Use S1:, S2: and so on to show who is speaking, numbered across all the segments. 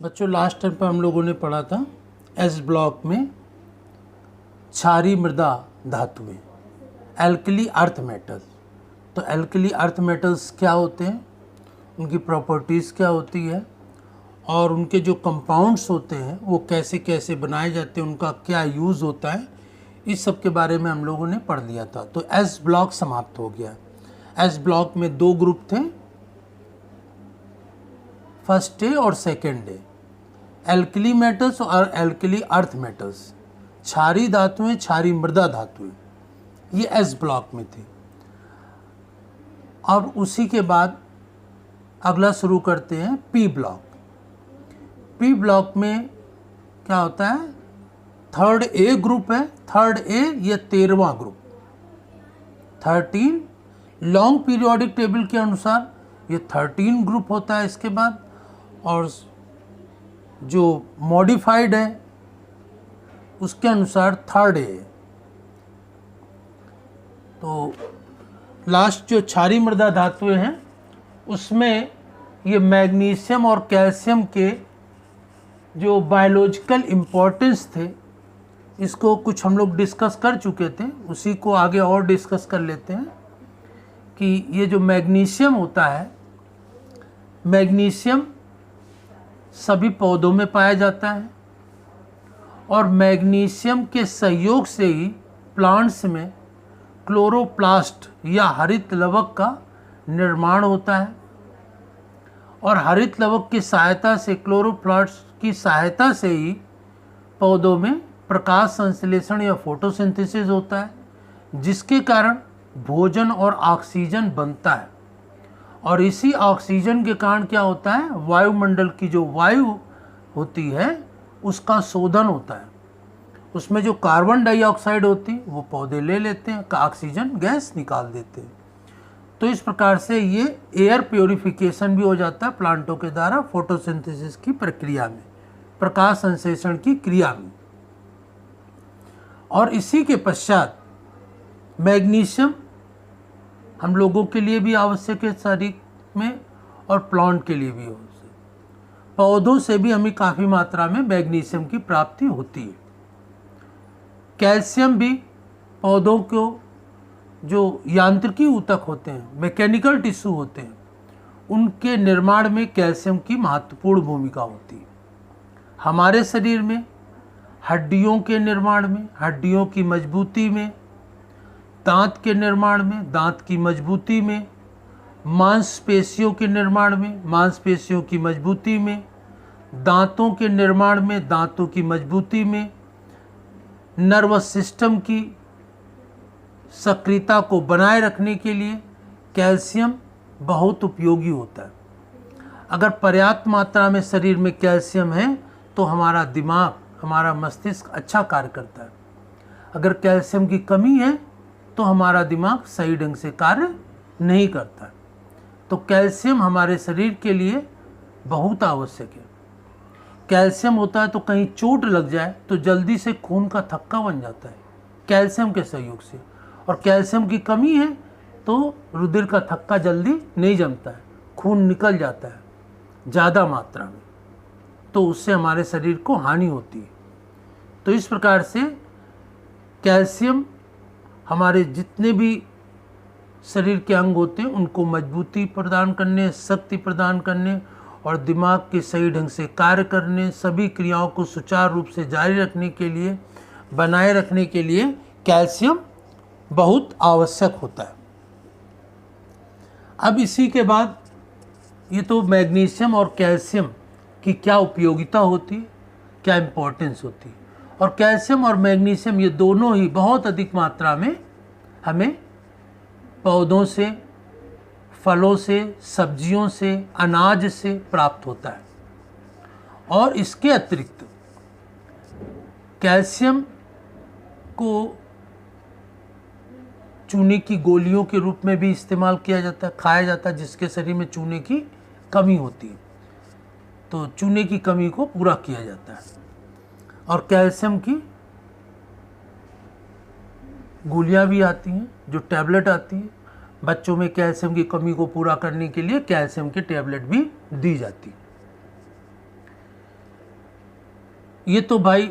S1: बच्चों last time पर हम लोगों ने पढ़ा था एस ब्लॉक में क्षारीय मृदा धातुएं, एल्कली अर्थ मेटल्स। तो एल्कली अर्थ मेटल्स क्या होते हैं, उनकी प्रॉपर्टीज़ क्या होती है और उनके जो कंपाउंड्स होते हैं वो कैसे कैसे बनाए जाते हैं, उनका क्या यूज़ होता है, इस सब के बारे में हम लोगों ने पढ़ लिया था। तो एस ब्लॉक समाप्त हो गया। एस ब्लॉक में दो ग्रुप थे, फर्स्ट डे और सेकेंड डे, एल्कली मेटल्स और एल्कली अर्थ मेटल्स, क्षारीय धातुएं, क्षारीय मृदा धातुएं, ये एस ब्लॉक में थे। और उसी के बाद अगला शुरू करते हैं पी ब्लॉक। पी ब्लॉक में क्या होता है, थर्ड ए ग्रुप है। थर्ड ए ये 13वां ग्रुप, 13 लॉन्ग पीरियोडिक टेबल के अनुसार ये 13 ग्रुप होता है इसके बाद। और जो मॉडिफाइड है उसके अनुसार थर्ड ए। तो लास्ट जो क्षारीय मृदा धातुएं हैं उसमें ये मैग्नीशियम और कैल्शियम के जो बायोलॉजिकल इम्पोर्टेंस थे, इसको कुछ हम लोग डिस्कस कर चुके थे, उसी को आगे और डिस्कस कर लेते हैं कि ये जो मैग्नीशियम होता है, मैग्नीशियम सभी पौधों में पाया जाता है और मैग्नीशियम के सहयोग से ही प्लांट्स में क्लोरोप्लास्ट या हरित लवक का निर्माण होता है। और हरित लवक की सहायता से, क्लोरोप्लास्ट की सहायता से ही पौधों में प्रकाश संश्लेषण या फोटोसिंथेसिस होता है, जिसके कारण भोजन और ऑक्सीजन बनता है। और इसी ऑक्सीजन के कारण क्या होता है, वायुमंडल की जो वायु होती है उसका शोधन होता है। उसमें जो कार्बन डाइऑक्साइड होती है वो पौधे ले लेते हैं, ऑक्सीजन गैस निकाल देते हैं। तो इस प्रकार से ये एयर प्योरिफिकेशन भी हो जाता है प्लांटों के द्वारा फोटोसिंथेसिस की प्रक्रिया में, प्रकाश संश्लेषण की क्रिया में। और इसी के पश्चात मैग्नीशियम हम लोगों के लिए भी आवश्यक है शरीर में और प्लांट के लिए भी आवश्यक। पौधों से भी हमें काफ़ी मात्रा में मैग्नीशियम की प्राप्ति होती है। कैल्शियम भी पौधों को जो यांत्रिकी ऊतक होते हैं, मैकेनिकल टिश्यू होते हैं, उनके निर्माण में कैल्शियम की महत्वपूर्ण भूमिका होती है। हमारे शरीर में हड्डियों के निर्माण में, हड्डियों की मजबूती में, दांत के निर्माण में, दांत की मजबूती में, मांसपेशियों के निर्माण में, मांसपेशियों की मजबूती में, दांतों के निर्माण में, दांतों की मजबूती में, नर्वस सिस्टम की सक्रियता को बनाए रखने के लिए कैल्शियम बहुत उपयोगी होता है। अगर पर्याप्त मात्रा में शरीर में कैल्शियम है तो हमारा दिमाग, हमारा मस्तिष्क अच्छा कार्य करता है। अगर कैल्शियम की कमी है तो हमारा दिमाग सही ढंग से कार्य नहीं करता। तो कैल्शियम हमारे शरीर के लिए बहुत आवश्यक है। कैल्शियम होता है तो कहीं चोट लग जाए तो जल्दी से खून का थक्का बन जाता है कैल्शियम के सहयोग से। और कैल्शियम की कमी है तो रुधिर का थक्का जल्दी नहीं जमता है, खून निकल जाता है ज़्यादा मात्रा में, तो उससे हमारे शरीर को हानि होती है। तो इस प्रकार से कैल्शियम हमारे जितने भी शरीर के अंग होते हैं उनको मजबूती प्रदान करने, शक्ति प्रदान करने और दिमाग के सही ढंग से कार्य करने, सभी क्रियाओं को सुचारू रूप से जारी रखने के लिए, बनाए रखने के लिए कैल्शियम बहुत आवश्यक होता है। अब इसी के बाद ये तो मैग्नीशियम और कैल्शियम की क्या उपयोगिता होती है, क्या इम्पोर्टेंस होती है। और कैल्शियम और मैग्नीशियम ये दोनों ही बहुत अधिक मात्रा में हमें पौधों से, फलों से, सब्जियों से, अनाज से प्राप्त होता है। और इसके अतिरिक्त कैल्शियम को चूने की गोलियों के रूप में भी इस्तेमाल किया जाता है, खाया जाता है, जिसके शरीर में चूने की कमी होती है तो चूने की कमी को पूरा किया जाता है। और कैल्शियम की गोलियां भी आती हैं, जो टैबलेट आती है, बच्चों में कैल्शियम की कमी को पूरा करने के लिए कैल्शियम की टैबलेट भी दी जाती है। ये तो भाई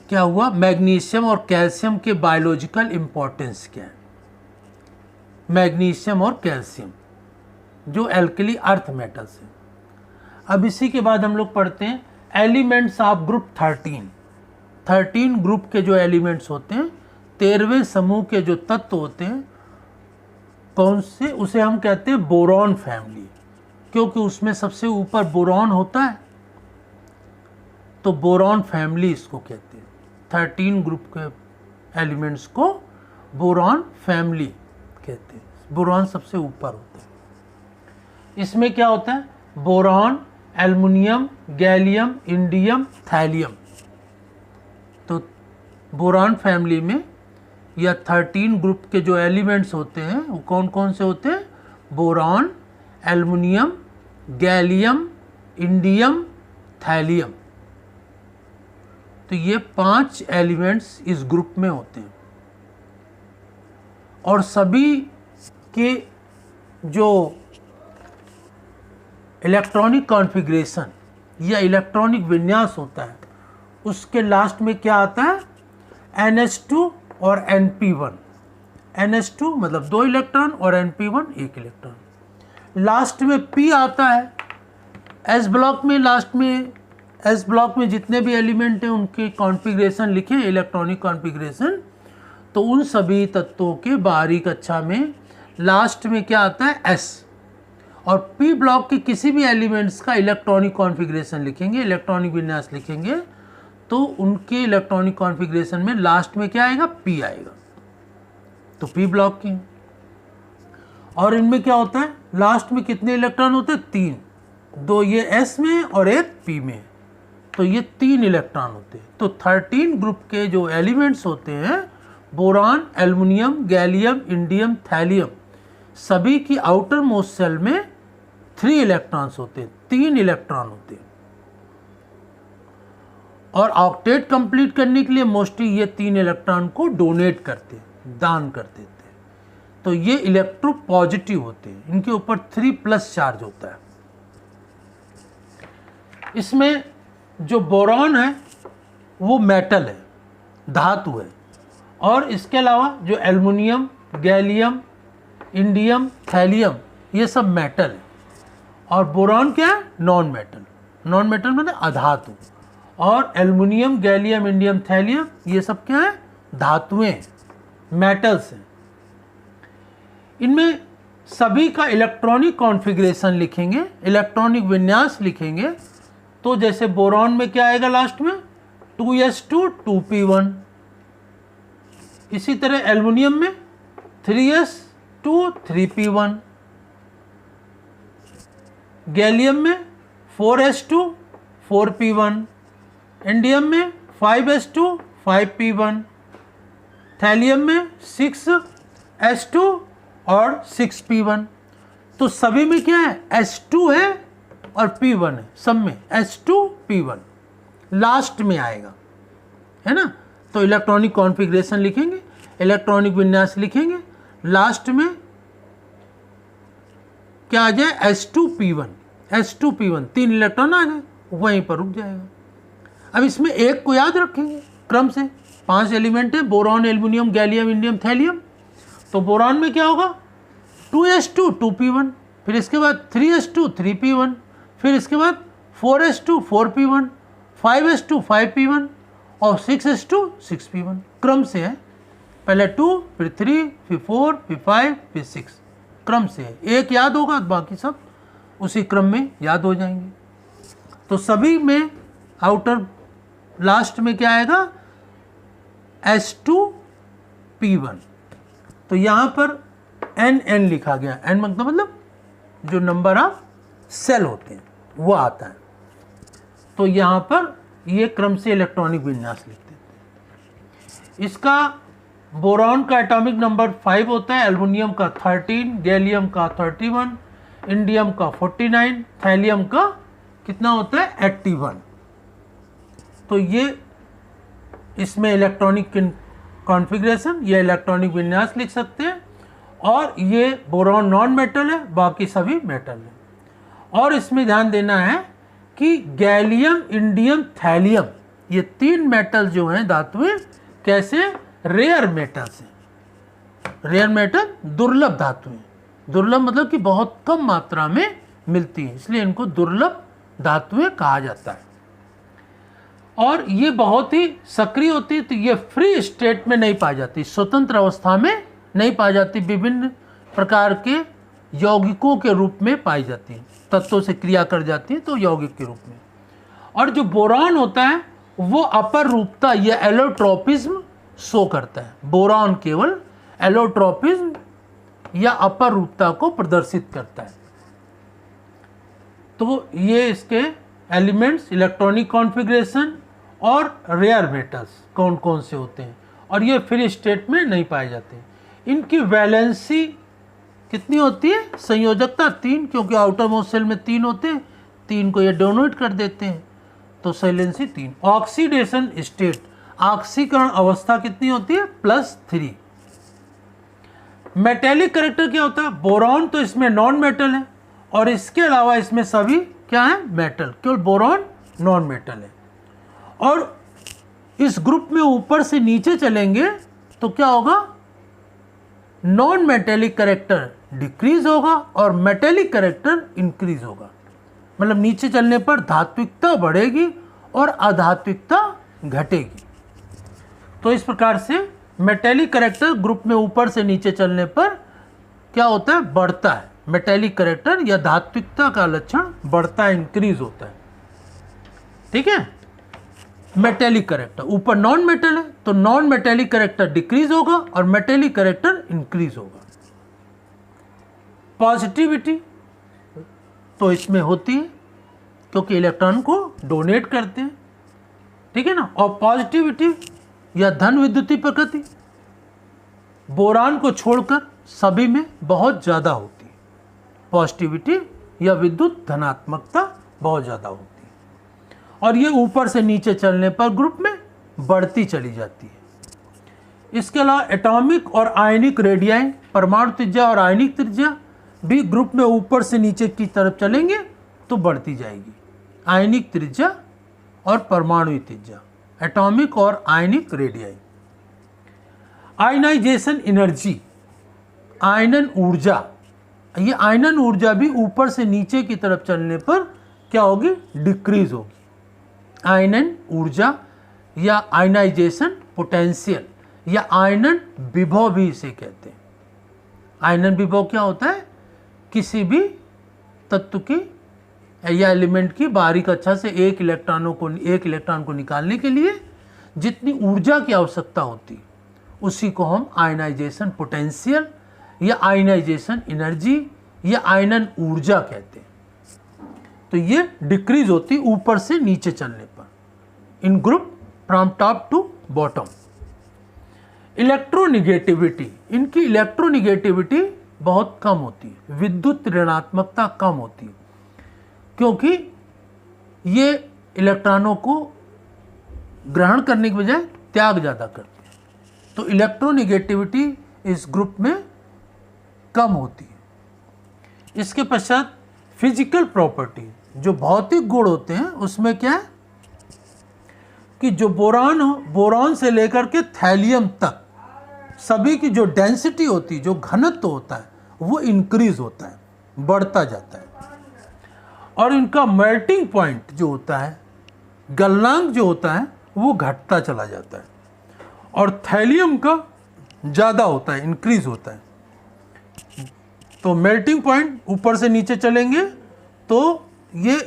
S1: क्या हुआ, मैग्नीशियम और कैल्शियम के बायोलॉजिकल इम्पोर्टेंस क्या है। मैग्नीशियम और कैल्शियम जो एल्कली अर्थ मेटल्स हैं। अब इसी के बाद हम लोग पढ़ते हैं एलिमेंट्स ऑफ ग्रुप 13 ग्रुप के जो एलिमेंट्स होते हैं, 13वें समूह के जो तत्व होते हैं, कौन से, उसे हम कहते हैं बोरॉन फैमिली, क्योंकि उसमें सबसे ऊपर बोरॉन होता है, तो बोरॉन फैमिली इसको कहते हैं। 13 ग्रुप के एलिमेंट्स को बोरॉन फैमिली कहते हैं। बोरॉन सबसे ऊपर होता है। इसमें क्या होता है, boron, aluminium, gallium, indium, thallium. तो बोरॉन फैमिली में या 13 ग्रुप के जो एलिमेंट्स होते हैं वो कौन कौन से होते हैं, boron, aluminium, gallium, indium, thallium. तो ये 5 एलिमेंट्स इस ग्रुप में होते हैं और सभी के जो इलेक्ट्रॉनिक कॉन्फ़िगरेशन या इलेक्ट्रॉनिक विन्यास होता है उसके लास्ट में क्या आता है, NH2 और Np1। NH2 मतलब 2 इलेक्ट्रॉन और Np1 1 इलेक्ट्रॉन। लास्ट में P आता है। S ब्लॉक में लास्ट में S ब्लॉक में जितने भी एलिमेंट हैं उनके कॉन्फ़िगरेशन लिखें, इलेक्ट्रॉनिक कॉन्फ़िगरेशन। तो उन सभी तत्वों के बाहरी कक्षा में लास्ट में क्या आता है, S। और P ब्लॉक के किसी भी एलिमेंट्स का इलेक्ट्रॉनिक कॉन्फ़िगरेशन लिखेंगे, इलेक्ट्रॉनिक विन्यास लिखेंगे, तो उनके इलेक्ट्रॉनिक कॉन्फ़िगरेशन में लास्ट में क्या आएगा, P आएगा। तो P ब्लॉक की। और इनमें क्या होता है, लास्ट में कितने इलेक्ट्रॉन होते हैं, 3, 2 ये S में और 1 P में, तो ये 3 इलेक्ट्रॉन होते हैं। तो 13 ग्रुप के जो एलिमेंट्स होते हैं, boron, aluminium, gallium, indium, thallium, सभी की आउटर मोस्ट सेल में 3 इलेक्ट्रॉन्स होते हैं, 3 इलेक्ट्रॉन होते हैं। और ऑक्टेट कंप्लीट करने के लिए मोस्टली ये 3 इलेक्ट्रॉन को डोनेट करते हैं, दान कर देते हैं। तो ये इलेक्ट्रोपॉजिटिव होते हैं, इनके ऊपर 3+ चार्ज होता है। इसमें जो बोरॉन है वो मेटल है, धातु है, और इसके अलावा जो एल्युमिनियम, गैलियम, इंडियम, थैलियम, ये सब मेटल है। और बोरॉन क्या है, नॉन मेटल। नॉन मेटल मतलब अधातु। और एल्युमिनियम, गैलियम, इंडियम, थैलियम, ये सब क्या है, धातुएं, मेटल्स हैं। इनमें सभी का इलेक्ट्रॉनिक कॉन्फ़िगरेशन लिखेंगे, इलेक्ट्रॉनिक विन्यास लिखेंगे। तो जैसे बोरॉन में क्या आएगा लास्ट में, 2s2 2p1। इसी तरह एल्युमिनियम में 3s2 3p1, गैलियम में 4s2 4p1, इंडियम में 5s2 5p1, थैलियम में 6s2 और 6p1। तो सभी में क्या है, s2 है और p1 है, सब में s2 p1 लास्ट में आएगा, है ना। तो इलेक्ट्रॉनिक कॉन्फ़िगरेशन लिखेंगे, इलेक्ट्रॉनिक विन्यास लिखेंगे, लास्ट में क्या आ जाए, s2p1, s2p1, 3 इलेक्ट्रॉन आ जाए, वहीं पर रुक जाएगा। अब इसमें एक को याद रखेंगे क्रम से, 5 एलिमेंट है, boron, aluminium, gallium, indium, thallium. तो बोरॉन में क्या होगा, 2s2 2p1, फिर इसके बाद 3s2 3p1, फिर इसके बाद 4s2 4p1, 5s2 5p1 और 6s2 6p1, क्रम से है। पहले 2, फिर 3, फिर 4, फिर 5, फिर 6, क्रम से है। एक याद होगा, बाकी सब उसी क्रम में याद हो जाएंगे। तो सभी में आउटर लास्ट में क्या आएगा, s2p1। तो यहाँ पर n लिखा गया, n मतलब जो नंबर ऑफ सेल होते हैं वो आता है। तो यहाँ पर ये क्रम से इलेक्ट्रॉनिक विन्यास लिखते हैं। इसका बोरॉन का एटॉमिक नंबर 5 होता है, एल्युमिनियम का 13, गैलियम का 31, इंडियम का 49, थैलियम का कितना होता है, 81। तो ये इसमें इलेक्ट्रॉनिक कॉन्फ़िगरेशन या इलेक्ट्रॉनिक विन्यास लिख सकते हैं। और ये बोरॉन नॉन मेटल है, बाकी सभी मेटल है। और इसमें ध्यान देना है कि गैलियम, इंडियम, थैलियम ये 3 मेटल जो हैं धातुएं कैसे रेयर मेटल्स हैं। रेयर मेटल दुर्लभ धातुएं, दुर्लभ मतलब कि बहुत कम मात्रा में मिलती है, इसलिए इनको दुर्लभ धातुएं कहा जाता है। और ये बहुत ही सक्रिय होती है, तो ये फ्री स्टेट में नहीं पाई जाती, स्वतंत्र अवस्था में नहीं पाई जाती, विभिन्न प्रकार के यौगिकों के रूप में पाई जाती हैं, तत्वों से क्रिया कर जाती हैं तो यौगिक के रूप में। और जो बोरान होता है वो अपर रूपता या एलोट्रोपिज्म शो करता है। बोरान केवल एलोट्रोपिज्म या अपर रूपता को प्रदर्शित करता है। तो ये इसके एलिमेंट्स, इलेक्ट्रॉनिक कॉन्फ़िगरेशन और रेयर मेटल्स कौन कौन से होते हैं, और ये फ्री स्टेट में नहीं पाए जाते। इनकी वैलेंसी कितनी होती है, संयोजकता 3, क्योंकि आउटर मोस्ट शेल में 3 होते हैं, 3 को ये डोनेट कर देते हैं, तो वैलेंसी 3। ऑक्सीडेशन स्टेट, ऑक्सीकरण अवस्था कितनी होती है, +3। मेटेलिक कैरेक्टर क्या होता है, बोरॉन तो इसमें नॉन मेटल है, और इसके अलावा इसमें सभी क्या है, मेटल, केवल बोरॉन नॉन मेटल है। और इस ग्रुप में ऊपर से नीचे चलेंगे तो क्या होगा, नॉन मेटेलिक कैरेक्टर डिक्रीज होगा और मेटेलिक कैरेक्टर इंक्रीज होगा। मतलब नीचे चलने पर धात्विकता बढ़ेगी और अधात्विकता घटेगी। तो इस प्रकार से मेटेलिक कैरेक्टर ग्रुप में ऊपर से नीचे चलने पर क्या होता है, बढ़ता है। मेटेलिक कैरेक्टर या धात्विकता का लक्षण बढ़ता है, इंक्रीज होता है। ठीक है, मेटेलिक कैरेक्टर ऊपर नॉन मेटल है तो नॉन मेटेलिक कैरेक्टर डिक्रीज होगा और मेटेलिक कैरेक्टर इंक्रीज होगा। पॉजिटिविटी तो इसमें होती है क्योंकि इलेक्ट्रॉन को डोनेट करते हैं, ठीक है ना। और पॉजिटिविटी या धन विद्युतीय प्रकृति बोरान को छोड़कर सभी में बहुत ज़्यादा होती है। पॉजिटिविटी या विद्युत धनात्मकता बहुत ज़्यादा होती है और ये ऊपर से नीचे चलने पर ग्रुप में बढ़ती चली जाती है। इसके अलावा एटॉमिक और आयनिक रेडियाई, परमाणु त्रिज्या और आयनिक त्रिज्या भी ग्रुप में ऊपर से नीचे की तरफ चलेंगे तो बढ़ती जाएगी। आयनिक त्रिज्या और परमाणु त्रिज्या, एटॉमिक और आयनिक रेडियाई। आयनाइजेशन एनर्जी, आयनन ऊर्जा, ये आयनन ऊर्जा भी ऊपर से नीचे की तरफ चलने पर क्या होगी, डिक्रीज होगी। आयनन ऊर्जा या आयनाइजेशन पोटेंशियल या आयनन विभव भी इसे कहते हैं। आयनन विभव क्या होता है, किसी भी तत्व की या एलिमेंट की बाहरी कक्षा से एक इलेक्ट्रॉन को निकालने के लिए जितनी ऊर्जा की आवश्यकता होती उसी को हम आयनाइजेशन पोटेंशियल या आयनाइजेशन एनर्जी या आयनन ऊर्जा कहते हैं। तो ये डिक्रीज होती ऊपर से नीचे चलने पर in group from top to bottom. Electronegativity, इनकी इलेक्ट्रोनिगेटिविटी बहुत कम होती है, विद्युत ऋणात्मकता कम होती है क्योंकि ये इलेक्ट्रॉनों को ग्रहण करने के बजाय त्याग ज़्यादा करते हैं, तो इलेक्ट्रोनिगेटिविटी इस ग्रुप में कम होती है। इसके पश्चात फिजिकल प्रॉपर्टी, जो भौतिक गुण होते हैं उसमें क्या है कि जो बोरान से लेकर के थैलियम तक सभी की जो डेंसिटी होती है, जो घनत्व होता है वो इंक्रीज होता है, बढ़ता जाता है। और इनका मेल्टिंग पॉइंट जो होता है, गलनांक जो होता है वो घटता चला जाता है और थैलियम का ज़्यादा होता है, इंक्रीज होता है। तो मेल्टिंग पॉइंट ऊपर से नीचे चलेंगे तो ये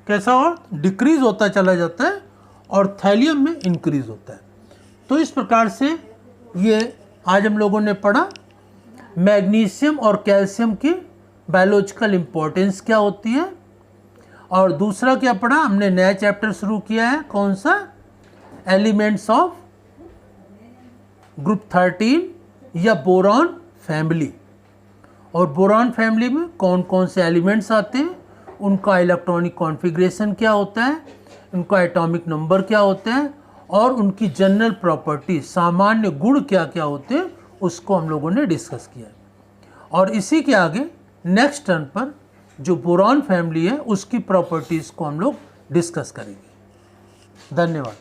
S1: कैसा हो, डिक्रीज होता चला जाता है और थैलियम में इंक्रीज होता है। तो इस प्रकार से ये आज हम लोगों ने पढ़ा मैग्नीशियम और कैल्शियम की बायोलॉजिकल इम्पोर्टेंस क्या होती है, और दूसरा क्या पढ़ा, हमने नया चैप्टर शुरू किया है, कौन सा, एलिमेंट्स ऑफ ग्रुप 13 या बोरॉन फैमिली। और बोरॉन फैमिली में कौन कौन से एलिमेंट्स आते हैं, उनका इलेक्ट्रॉनिक कॉन्फ़िगरेशन क्या होता है, उनका एटॉमिक नंबर क्या होता है और उनकी जनरल प्रॉपर्टी, सामान्य गुण क्या क्या होते हैं, उसको हम लोगों ने डिस्कस किया है। और इसी के आगे नेक्स्ट टर्न पर जो बोरॉन फैमिली है उसकी प्रॉपर्टीज़ को हम लोग डिस्कस करेंगे। धन्यवाद।